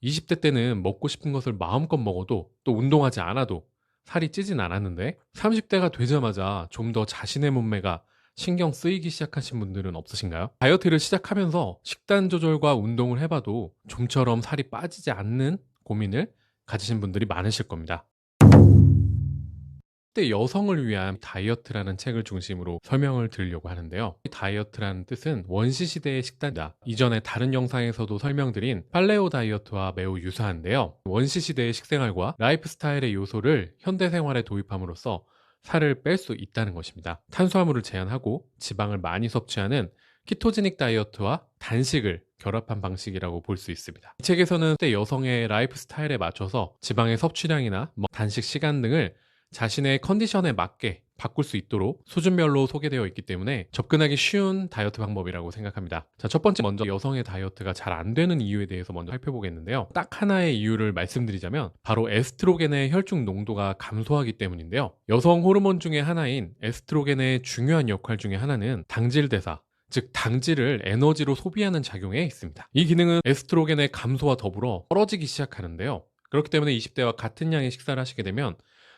20대 때는 먹고 싶은 것을 마음껏 먹어도 또 운동하지 않아도 살이 찌진 않았는데 30대가 되자마자 좀 더 자신의 몸매가 신경 쓰이기 시작하신 분들은 없으신가요? 다이어트를 시작하면서 식단 조절과 운동을 해봐도 좀처럼 살이 빠지지 않는 고민을 가지신 분들이 많으실 겁니다. 때 여성을 위한 다이어트라는 책을 중심으로 설명을 드리려고 하는데요. 이 다이어트라는 뜻은 원시시대의 식단이다. 이전에 다른 영상에서도 설명드린 팔레오 다이어트와 매우 유사한데요. 원시시대의 식생활과 라이프 스타일의 요소를 현대생활에 도입함으로써 살을 뺄 수 있다는 것입니다. 탄수화물을 제한하고 지방을 많이 섭취하는 키토제닉 다이어트와 단식을 결합한 방식이라고 볼 수 있습니다. 이 책에서는 그때 여성의 라이프 스타일에 맞춰서 지방의 섭취량이나 단식 시간 등을 자신의 컨디션에 맞게 바꿀 수 있도록 수준별로 소개되어 있기 때문에 접근하기 쉬운 다이어트 방법이라고 생각합니다. 자, 첫 번째 먼저 여성의 다이어트가 잘 안 되는 이유에 대해서 먼저 살펴보겠는데요. 딱 하나의 이유를 말씀드리자면 바로 에스트로겐의 혈중 농도가 감소하기 때문인데요. 여성 호르몬 중에 하나인 에스트로겐의 중요한 역할 중에 하나는 당질 대사, 즉 당질을 에너지로 소비하는 작용에 있습니다. 이 기능은 에스트로겐의 감소와 더불어 떨어지기 시작하는데요. 그렇기 때문에 20대와 같은 양의 식사를 하시게 되면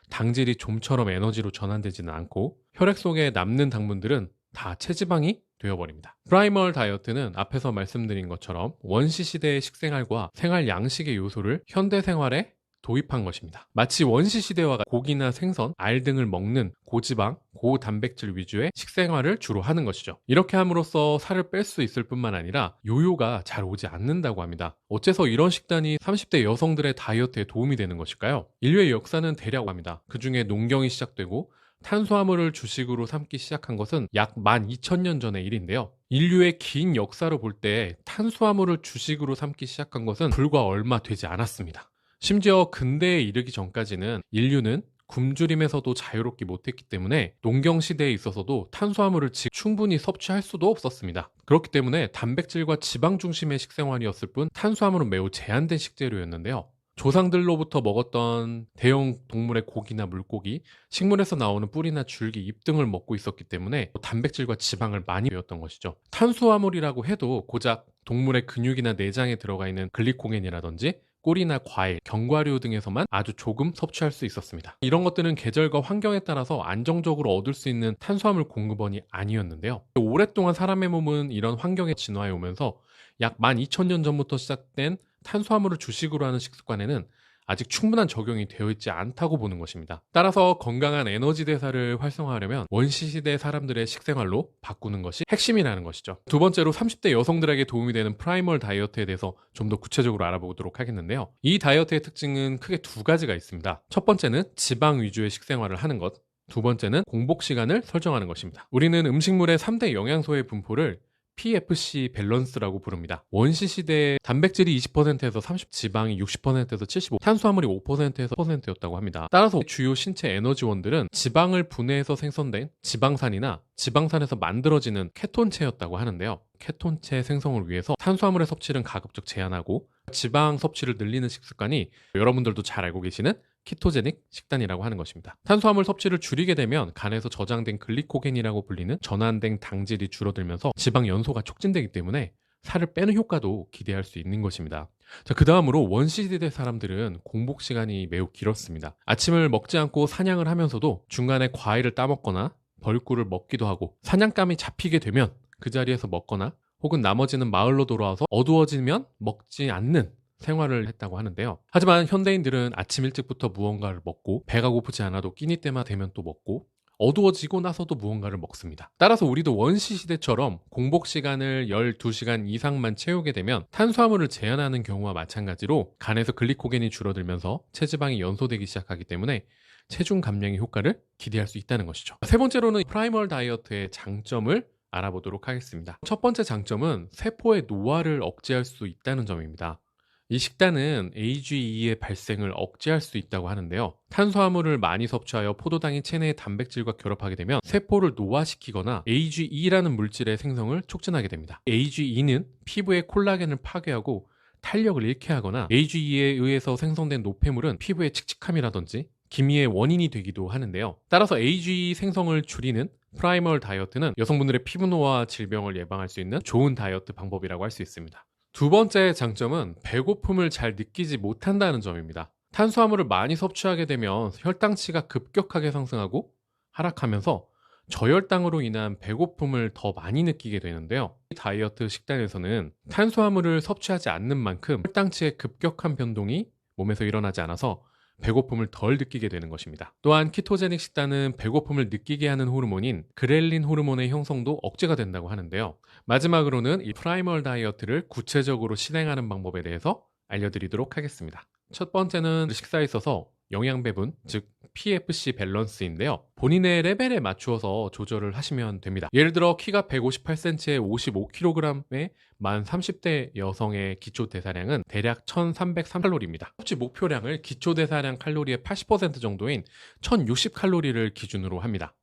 당질이 좀처럼 에너지로 전환되지는 않고 혈액 속에 남는 당분들은 다 체지방이 되어버립니다. 프라이멀 다이어트는 앞에서 말씀드린 것처럼 원시시대의 식생활과 생활 양식의 요소를 현대생활에 도입한 것입니다. 마치 원시시대와 고기나 생선, 알 등을 먹는 고지방, 고단백질 위주의 식생활을 주로 하는 것이죠. 이렇게 함으로써 살을 뺄 수 있을 뿐만 아니라 요요가 잘 오지 않는다고 합니다. 어째서 이런 식단이 30대 여성들의 다이어트에 도움이 되는 것일까요? 인류의 역사는 대략 합니다. 그 중에 농경이 시작되고 탄수화물을 주식으로 삼기 시작한 것은 약 12,000년 전의 일인데요. 인류의 긴 역사로 볼 때 탄수화물을 주식으로 삼기 시작한 것은 불과 얼마 되지 않았습니다. 심지어 근대에 이르기 전까지는 인류는 굶주림에서도 자유롭게 못했기 때문에 농경시대에 있어서도 탄수화물을 충분히 섭취할 수도 없었습니다. 그렇기 때문에 단백질과 지방 중심의 식생활이었을 뿐 탄수화물은 매우 제한된 식재료였는데요. 조상들로부터 먹었던 대형 동물의 고기나 물고기, 식물에서 나오는 뿌리나 줄기, 잎 등을 먹고 있었기 때문에 단백질과 지방을 많이 배웠던 것이죠. 탄수화물이라고 해도 고작 동물의 근육이나 내장에 들어가 있는 글리코겐이라든지 꿀이나 과일, 견과류 등에서만 아주 조금 섭취할 수 있었습니다. 이런 것들은 계절과 환경에 따라서 안정적으로 얻을 수 있는 탄수화물 공급원이 아니었는데요. 오랫동안 사람의 몸은 이런 환경에 진화해 오면서 약 12,000년 전부터 시작된 탄수화물을 주식으로 하는 식습관에는 아직 충분한 적용이 되어 있지 않다고 보는 것입니다. 따라서 건강한 에너지 대사를 활성화하려면 원시시대 사람들의 식생활로 바꾸는 것이 핵심이라는 것이죠. 두 번째로 30대 여성들에게 도움이 되는 프라이멀 다이어트에 대해서 좀 더 구체적으로 알아보도록 하겠는데요. 이 다이어트의 특징은 크게 두 가지가 있습니다. 첫 번째는 지방 위주의 식생활을 하는 것, 두 번째는 공복 시간을 설정하는 것입니다. 우리는 음식물의 3대 영양소의 분포를 PFC 밸런스라고 부릅니다. 원시시대에 단백질이 20%에서 30, 지방이 60%에서 75, 탄수화물이 5%에서 10%였다고 합니다. 따라서 주요 신체 에너지원들은 지방을 분해해서 생성된 지방산이나 지방산에서 만들어지는 케톤체였다고 하는데요. 케톤체 생성을 위해서 탄수화물의 섭취를 가급적 제한하고 지방 섭취를 늘리는 식습관이 여러분들도 잘 알고 계시는 키토제닉 식단이라고 하는 것입니다. 탄수화물 섭취를 줄이게 되면 간에서 저장된 글리코겐이라고 불리는 전환된 당질이 줄어들면서 지방 연소가 촉진되기 때문에 살을 빼는 효과도 기대할 수 있는 것입니다. 자, 그 다음으로 원시시대 사람들은 공복 시간이 매우 길었습니다. 아침을 먹지 않고 사냥을 하면서도 중간에 과일을 따먹거나 벌꿀을 먹기도 하고 사냥감이 잡히게 되면 그 자리에서 먹거나 혹은 나머지는 마을로 돌아와서 어두워지면 먹지 않는 생활을 했다고 하는데요. 하지만 현대인들은 아침 일찍부터 무언가를 먹고 배가 고프지 않아도 끼니 때만 되면 또 먹고 어두워지고 나서도 무언가를 먹습니다. 따라서 우리도 원시시대처럼 공복 시간을 12시간 이상만 채우게 되면 탄수화물을 제한하는 경우와 마찬가지로 간에서 글리코겐이 줄어들면서 체지방이 연소되기 시작하기 때문에 체중 감량의 효과를 기대할 수 있다는 것이죠. 세 번째로는 프라이멀 다이어트의 장점을 알아보도록 하겠습니다. 첫 번째 장점은 세포의 노화를 억제할 수 있다는 점입니다. 이 식단은 AGE의 발생을 억제할 수 있다고 하는데요. 탄수화물을 많이 섭취하여 포도당이 체내의 단백질과 결합하게 되면 세포를 노화시키거나 AGE라는 물질의 생성을 촉진하게 됩니다. AGE는 피부의 콜라겐을 파괴하고 탄력을 잃게 하거나 AGE에 의해서 생성된 노폐물은 피부의 칙칙함이라든지 기미의 원인이 되기도 하는데요. 따라서 AGE 생성을 줄이는 프라이멀 다이어트는 여성분들의 피부 노화 질병을 예방할 수 있는 좋은 다이어트 방법이라고 할 수 있습니다. 두 번째 장점은 배고픔을 잘 느끼지 못한다는 점입니다. 탄수화물을 많이 섭취하게 되면 혈당치가 급격하게 상승하고 하락하면서 저혈당으로 인한 배고픔을 더 많이 느끼게 되는데요. 이 다이어트 식단에서는 탄수화물을 섭취하지 않는 만큼 혈당치의 급격한 변동이 몸에서 일어나지 않아서 배고픔을 덜 느끼게 되는 것입니다. 또한 키토제닉 식단은 배고픔을 느끼게 하는 호르몬인 그렐린 호르몬의 형성도 억제가 된다고 하는데요. 마지막으로는 이 프라이멀 다이어트를 구체적으로 실행하는 방법에 대해서 알려드리도록 하겠습니다. 첫 번째는 식사에 있어서 영양 배분, 즉 PFC 밸런스인데요. 본인의 레벨에 맞추어서 조절을 하시면 됩니다. 예를 들어 키가 158cm에 55kg의 만 30대 여성의 기초 대사량은 대략 1303칼로리입니다. 섭취 목표량을 기초 대사량 칼로리의 80% 정도인 1060칼로리를 기준으로 합니다.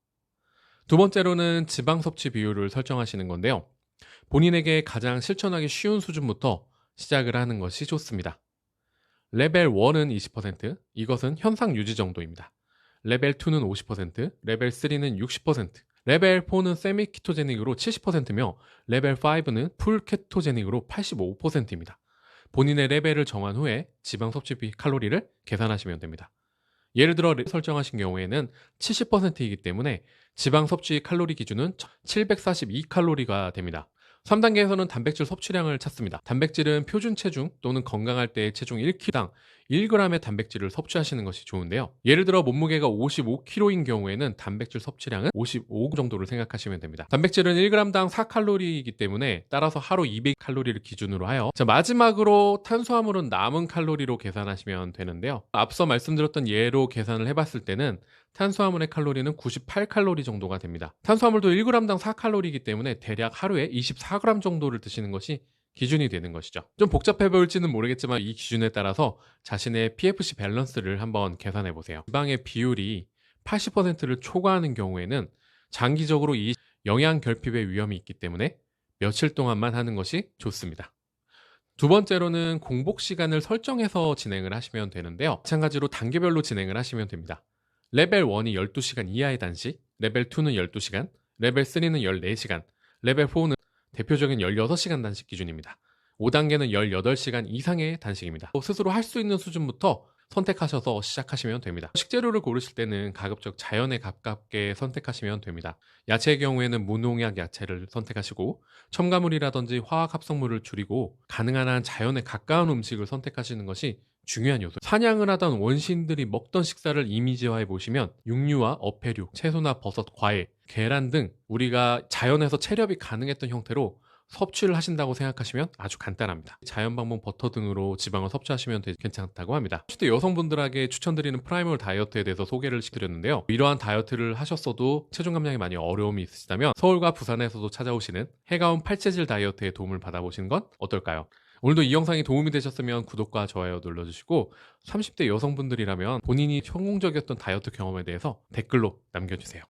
두 번째로는 지방 섭취 비율을 설정하시는 건데요. 본인에게 가장 실천하기 쉬운 수준부터 시작을 하는 것이 좋습니다. 레벨 1은 20%, 이것은 현상 유지 정도입니다. 레벨 2는 50%, 레벨 3는 60%, 레벨 4는 세미 키토제닉으로 70%며 레벨 5는 풀 케토제닉으로 85%입니다. 본인의 레벨을 정한 후에 지방 섭취비 칼로리를 계산하시면 됩니다. 예를 들어 설정하신 경우에는 70%이기 때문에 지방 섭취 칼로리 기준은 742칼로리가 됩니다. 3단계에서는 단백질 섭취량을 찾습니다. 단백질은 표준 체중 또는 건강할 때의 체중 1kg당 1g의 단백질을 섭취하시는 것이 좋은데요. 예를 들어 몸무게가 55kg인 경우에는 단백질 섭취량은 55g 정도를 생각하시면 됩니다. 단백질은 1g당 4칼로리이기 때문에 따라서 하루 200칼로리를 기준으로 하여 마지막으로 탄수화물은 남은 칼로리로 계산하시면 되는데요. 앞서 말씀드렸던 예로 계산을 해봤을 때는 탄수화물의 칼로리는 98칼로리 정도가 됩니다. 탄수화물도 1g당 4칼로리이기 때문에 대략 하루에 24g 정도를 드시는 것이 기준이 되는 것이죠. 좀 복잡해 보일지는 모르겠지만 이 기준에 따라서 자신의 PFC 밸런스를 한번 계산해 보세요. 지방의 비율이 80%를 초과하는 경우에는 장기적으로 이 영양 결핍의 위험이 있기 때문에 며칠 동안만 하는 것이 좋습니다. 두 번째로는 공복 시간을 설정해서 진행을 하시면 되는데요. 마찬가지로 단계별로 진행을 하시면 됩니다. 레벨 1이 12시간 이하의 단식, 레벨 2는 12시간, 레벨 3는 14시간, 레벨 4는 대표적인 16시간 단식 기준입니다. 5단계는 18시간 이상의 단식입니다. 스스로 할 수 있는 수준부터 선택하셔서 시작하시면 됩니다. 식재료를 고르실 때는 가급적 자연에 가깝게 선택하시면 됩니다. 야채의 경우에는 무농약 야채를 선택하시고 첨가물이라든지 화학 합성물을 줄이고 가능한 한 자연에 가까운 음식을 선택하시는 것이 중요한 요소. 사냥을 하던 원시인들이 먹던 식사를 이미지화해 보시면 육류와 어패류, 채소나 버섯, 과일, 계란 등 우리가 자연에서 채렵이 가능했던 형태로 섭취를 하신다고 생각하시면 아주 간단합니다. 자연 방문 버터 등으로 지방을 섭취하시면 괜찮다고 합니다. 30대 여성분들에게 추천드리는 프라이멀 다이어트에 대해서 소개를 시켜드렸는데요. 이러한 다이어트를 하셨어도 체중 감량에 많이 어려움이 있으시다면 서울과 부산에서도 찾아오시는 해가운 팔체질 다이어트의 도움을 받아보시는 건 어떨까요? 오늘도 이 영상이 도움이 되셨으면 구독과 좋아요 눌러주시고 30대 여성분들이라면 본인이 성공적이었던 다이어트 경험에 대해서 댓글로 남겨주세요.